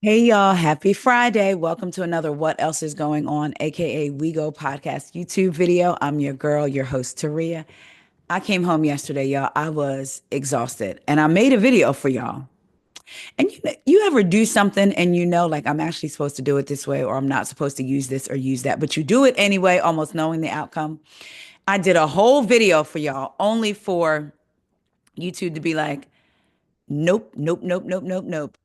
Hey y'all, happy Friday. Welcome to another What Else is Going On, aka We Go podcast YouTube video. I'm your girl, your host, Taria. I came home yesterday, y'all. I was exhausted and I made a video for y'all. And you ever do something and like I'm actually supposed to do it this way or I'm not supposed to use this or use that, but you do it anyway, almost knowing the outcome. I did a whole video for y'all only for YouTube to be like, nope, nope, nope, nope, nope, nope.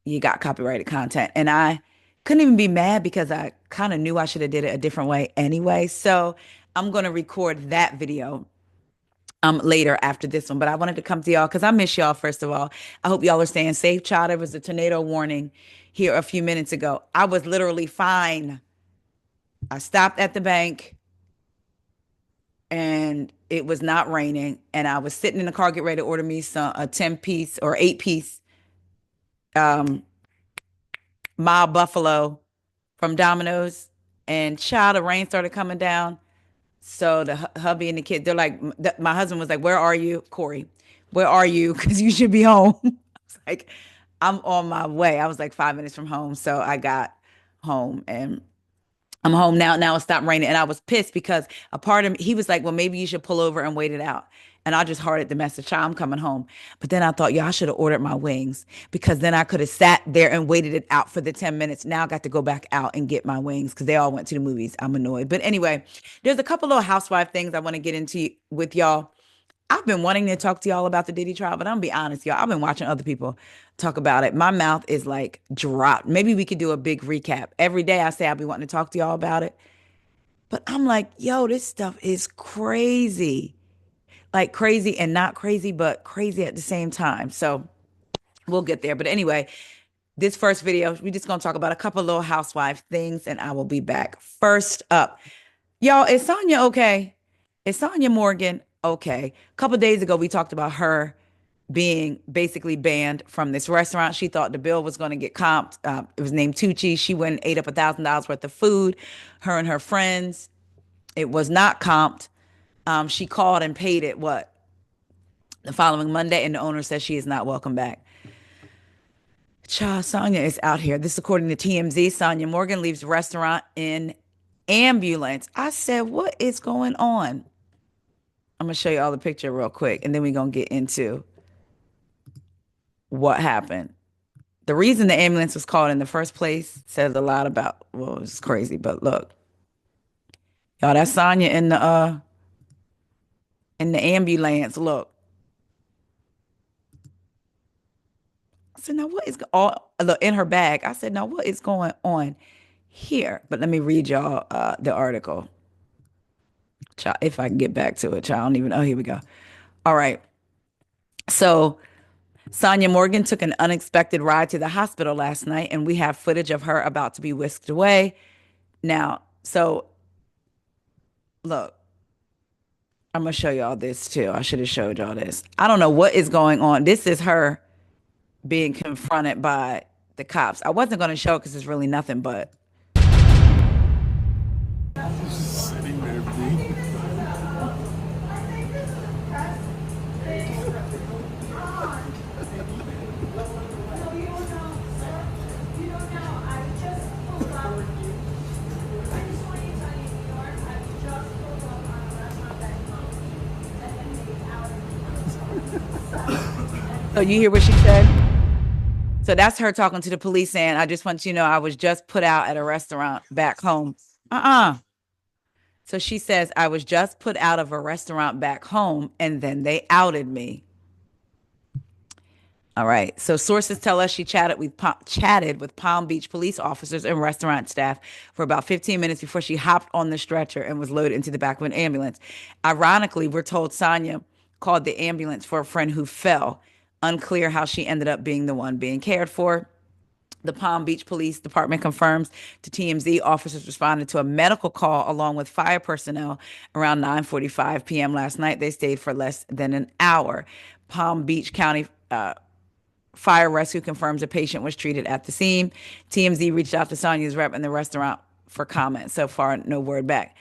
You got copyrighted content. And I couldn't even be mad because I kind of knew I should have did it a different way anyway. So I'm going to record that video later after this one. But I wanted to come to y'all because I miss y'all, first of all. I hope y'all are staying safe. Child, there was a tornado warning here a few minutes ago. I was literally fine. I stopped at the bank and it was not raining. And I was sitting in the car, get ready to order me a 10-piece or 8-piece um, mild buffalo from Domino's, and child, the rain started coming down. So the hubby and the kid, they're like, my husband was like, "Where are you, Corey? Where are you? Because you should be home." I was like, "I'm on my way." I was like 5 minutes from home, so I got home and I'm home now. Now it stopped raining. And I was pissed because a part of me, he was like, well, maybe you should pull over and wait it out. And I just hearted the message, "Child, I'm coming home." But then I thought, yeah, I should have ordered my wings because then I could have sat there and waited it out for the 10 minutes. Now I got to go back out and get my wings because they all went to the movies. I'm annoyed. But anyway, there's a couple little housewife things I want to get into with y'all. I've been wanting to talk to y'all about the Diddy trial, but I'm gonna be honest, y'all. I've been watching other people talk about it. My mouth is like dropped. Maybe we could do a big recap. Every day I say I'll be wanting to talk to y'all about it. But I'm like, yo, this stuff is crazy. Like crazy and not crazy, but crazy at the same time. So we'll get there. But anyway, this first video, we're just gonna talk about a couple little housewife things, and I will be back. First up, y'all, is Sonja okay? Is Sonja Morgan okay? A couple days ago, we talked about her being basically banned from this restaurant. She thought the bill was going to get comped. It was named Tucci. She went and ate up $1,000 worth of food, her and her friends. It was not comped. She called and paid it, what, the following Monday, and the owner says she is not welcome back. Child, Sonja is out here. This is according to TMZ. Sonja Morgan leaves restaurant in ambulance. I said, what is going on? I'm going to show you all the picture real quick, and then we're going to get into what happened. The reason the ambulance was called in the first place says a lot about, well, it's crazy, but look, y'all, that's Sonja in the ambulance. Look, I said, now what is all look in her bag? I said, now what is going on here? But let me read y'all the article. Child, if I can get back to it, child, I don't even know. Here we go. All right. So Sonja Morgan took an unexpected ride to the hospital last night, and we have footage of her about to be whisked away. Now, so look, I'm gonna show y'all this too. I should have showed y'all this. I don't know what is going on. This is her being confronted by the cops. I wasn't gonna show it because it's really nothing but. Sitting there being. So you hear what she said? So that's her talking to the police saying, "I just want you to know I was just put out at a restaurant back home." Uh-uh. So she says, "I was just put out of a restaurant back home and then they outed me." All right. So sources tell us she chatted with Palm Beach police officers and restaurant staff for about 15 minutes before she hopped on the stretcher and was loaded into the back of an ambulance. Ironically, we're told Sonja called the ambulance for a friend who fell. Unclear how she ended up being the one being cared for. The Palm Beach Police Department confirms to TMZ officers responded to a medical call along with fire personnel around 9:45 p.m. last night. They stayed for less than an hour. Palm Beach County Fire Rescue confirms a patient was treated at the scene. TMZ reached out to Sonja's rep in the restaurant for comment. So far, no word back.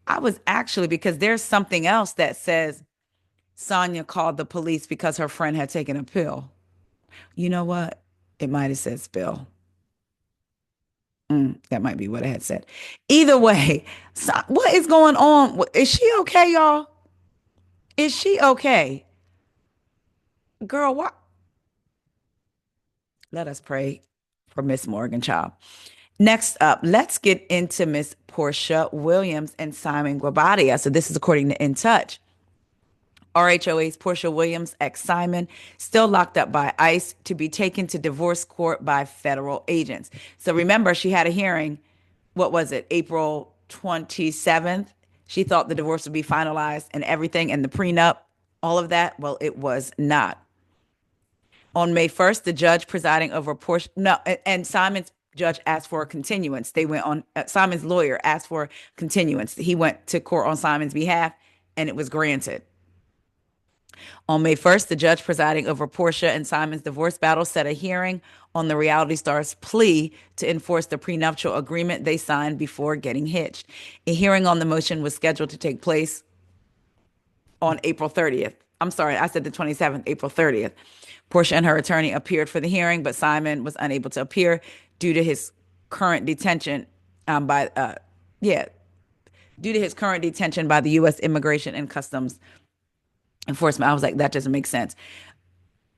I was actually, because there's something else that says Sonja called the police because her friend had taken a pill. You know what? It might have said spill. That might be what it had said. Either way, so what is going on? Is she okay, y'all? Is she okay? Girl, what? Let us pray for Miss Morgan, child. Next up, let's get into Miss Porsha Williams and Simon Guobadia. So this is according to In Touch. RHOA's Porsha Williams, ex Simon, still locked up by ICE to be taken to divorce court by federal agents. So remember, she had a hearing, what was it, April 27th? She thought the divorce would be finalized and everything, and the prenup, all of that. Well, it was not. On May 1st, the judge presiding over Porsha, no, and Simon's judge asked for a continuance. They went on, Simon's lawyer asked for continuance. He went to court on Simon's behalf, and it was granted. On May 1st, the judge presiding over Porsha and Simon's divorce battle set a hearing on the reality star's plea to enforce the prenuptial agreement they signed before getting hitched. A hearing on the motion was scheduled to take place on April 30th. I'm sorry, I said the 27th, April 30th. Porsha and her attorney appeared for the hearing, but Simon was unable to appear due to his current detention by yeah, due to his current detention by the U.S. Immigration and Customs Enforcement. I was like, that doesn't make sense.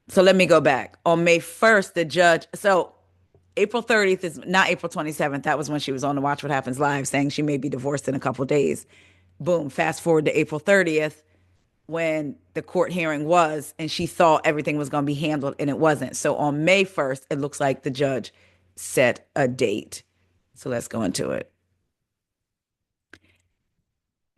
So let me go back. On May 1st, the judge, so April 30th is not April 27th. That was when she was on the Watch What Happens Live saying she may be divorced in a couple of days. Boom, fast forward to April 30th when the court hearing was, and she thought everything was going to be handled, and it wasn't. So on May 1st, it looks like the judge set a date. So let's go into it.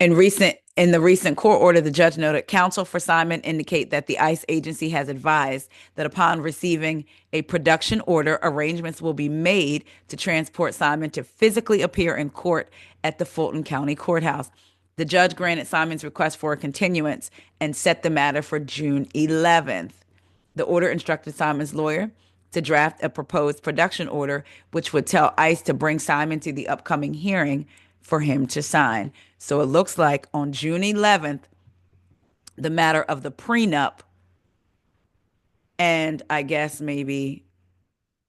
In the recent court order, the judge noted counsel for Simon indicate that the ICE agency has advised that upon receiving a production order, arrangements will be made to transport Simon to physically appear in court at the Fulton County Courthouse. The judge granted Simon's request for a continuance and set the matter for June 11th. The order instructed Simon's lawyer to draft a proposed production order, which would tell ICE to bring Simon to the upcoming hearing for him to sign. So it looks like on June 11th, the matter of the prenup and I guess maybe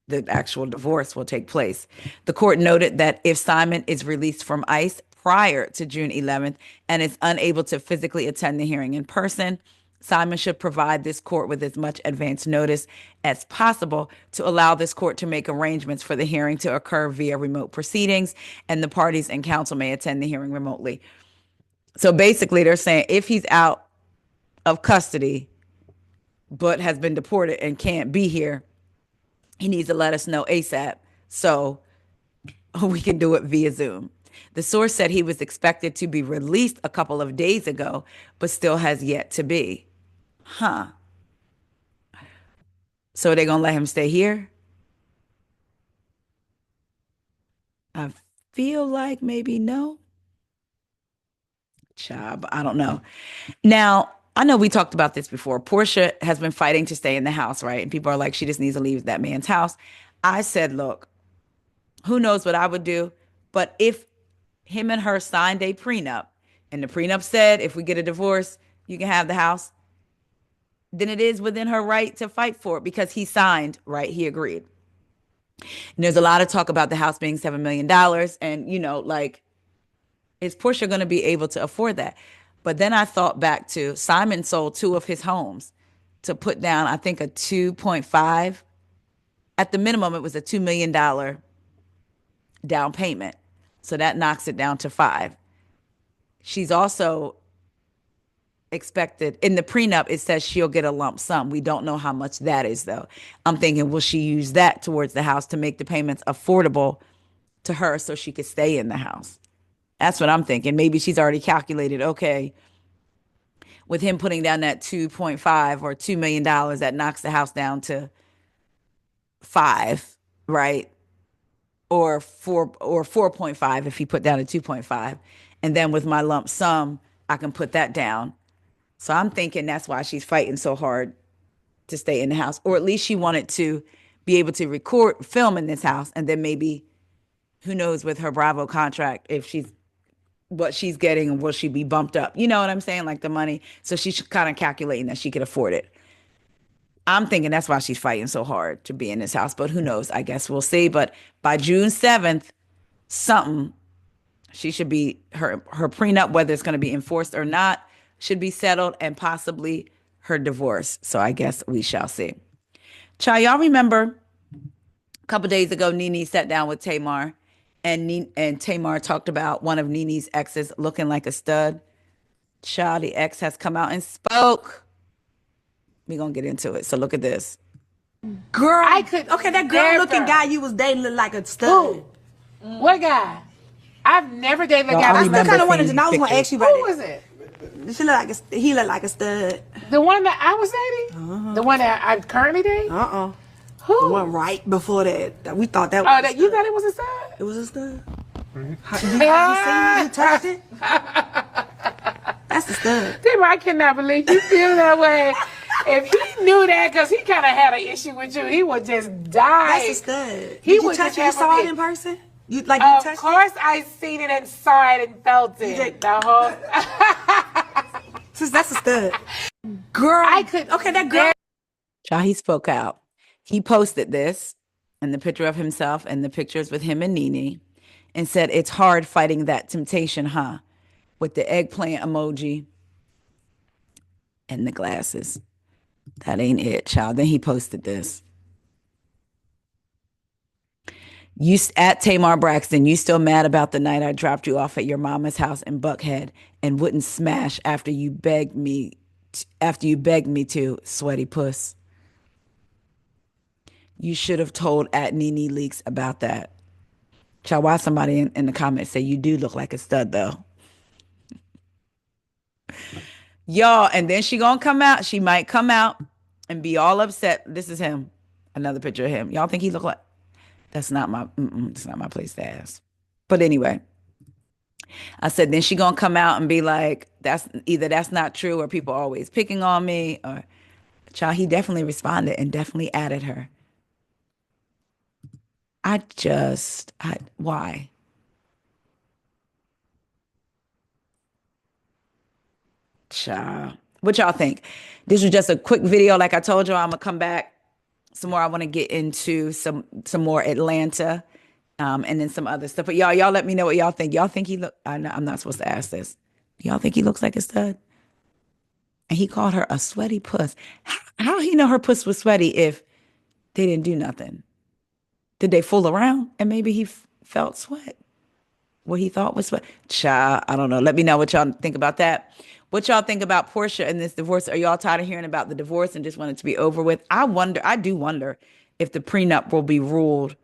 the actual divorce will take place. The court noted that if Simon is released from ICE prior to June 11th and is unable to physically attend the hearing in person, Simon should provide this court with as much advance notice as possible to allow this court to make arrangements for the hearing to occur via remote proceedings, and the parties and counsel may attend the hearing remotely. So basically, they're saying if he's out of custody but has been deported and can't be here, he needs to let us know ASAP so we can do it via Zoom. The source said he was expected to be released a couple of days ago, but still has yet to be. Huh. So they're going to let him stay here? I feel like maybe no. Child, I don't know. Now, I know we talked about this before. Porsha has been fighting to stay in the house, right? And people are like, she just needs to leave that man's house. I said, look, who knows what I would do? But if him and her signed a prenup and the prenup said, if we get a divorce, you can have the house, then it is within her right to fight for it because he signed, right? He agreed. And there's a lot of talk about the house being $7 million. And, like, is Porsha going to be able to afford that? But then I thought back to Simon sold two of his homes to put down, I think, a 2.5. At the minimum, it was a $2 million down payment. So that knocks it down to 5. She's also expected in the prenup, it says she'll get a lump sum. We don't know how much that is, though. I'm thinking, will she use that towards the house to make the payments affordable to her so she could stay in the house? That's what I'm thinking. Maybe she's already calculated, okay, with him putting down that 2.5 or $2 million, that knocks the house down to 5, right? Or 4.5 if he put down a 2.5. And then with my lump sum, I can put that down. So I'm thinking that's why she's fighting so hard to stay in the house. Or at least she wanted to be able to film in this house. And then maybe, who knows, with her Bravo contract, if what she's getting and will she be bumped up? You know what I'm saying? Like the money. So she's kind of calculating that she could afford it. I'm thinking that's why she's fighting so hard to be in this house, but who knows? I guess we'll see. But by June 7th, something she should be her prenup, whether it's going to be enforced or not, should be settled and possibly her divorce. So I guess we shall see. Child, y'all remember a couple days ago, Nene sat down with Tamar, and Tamar talked about one of Nene's exes looking like a stud. Child, the ex has come out and spoke. We're gonna get into it. So look at this. Girl, I could okay, that girl never. looking guy you was dating looked like a stud. Who? What guy? I've never dated a Y'all, guy. I I that's still remember kind of wanted to seeing know. I was gonna pictures. ask you about Who was it. it? She looked like he looked like a stud. The one that I was dating? The one that I currently date? Who? The one right before that we thought that Oh, was. that you thought it was a stud? It was a stud. Have you seen it? You touched it? That's a stud. Tim, I cannot believe you feel that way. If he knew that, because he kind of had an issue with you, he would just die. That's a stud. He Did you would touch just it? You have saw a it in bit. person? You you Of touched course, I seen it and saw it and felt You it. did. The whole. it? That's a stud. Girl, I could. Okay, that girl. Child, he spoke out. He posted this and the picture of himself and the pictures with him and Nene and said, "It's hard fighting that temptation, huh?" With the eggplant emoji and the glasses. That ain't it, child. Then he posted this. You at Tamar Braxton, you still mad about the night I dropped you off at your mama's house in Buckhead and wouldn't smash after you begged me to, sweaty puss. You should have told at Nene Leakes about that. Child, why somebody in the comments say you do look like a stud though. Y'all, and then she gonna come out. She might come out and be all upset. This is him. Another picture of him. Y'all think he look like? That's not my. It's not my place to ask. But anyway, I said then she gonna come out and be like, that's not true, or people always picking on me, or child. He definitely responded and definitely added her. Why? Child. What y'all think? This was just a quick video. Like I told you, I'm gonna come back some more. I want to get into some more Atlanta, and then some other stuff. But y'all let me know what y'all think. Y'all think he look? I'm not supposed to ask this. Do y'all think he looks like a stud? And he called her a sweaty puss. How he know her puss was sweaty if they didn't do nothing? Did they fool around and maybe he felt sweat? What he thought was sweat? Child, I don't know. Let me know what y'all think about that. What y'all think about Porsha and this divorce? Are y'all tired of hearing about the divorce and just want it to be over with? I do wonder if the prenup will be ruled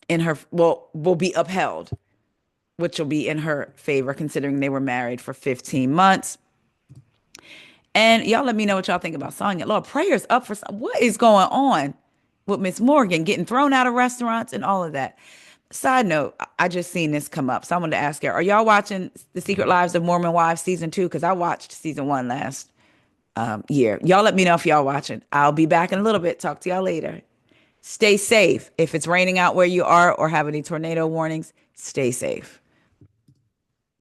in her, will be upheld, which will be in her favor, considering they were married for 15 months. And y'all let me know what y'all think about Sonja. Lord, prayers up for what is going on with Miss Morgan getting thrown out of restaurants and all of that. Side note, I just seen this come up. So I wanted to ask her, are y'all watching The Secret Lives of Mormon Wives season 2? Because I watched season 1 last year. Y'all let me know if y'all watching. I'll be back in a little bit. Talk to y'all later. Stay safe. If it's raining out where you are or have any tornado warnings, stay safe.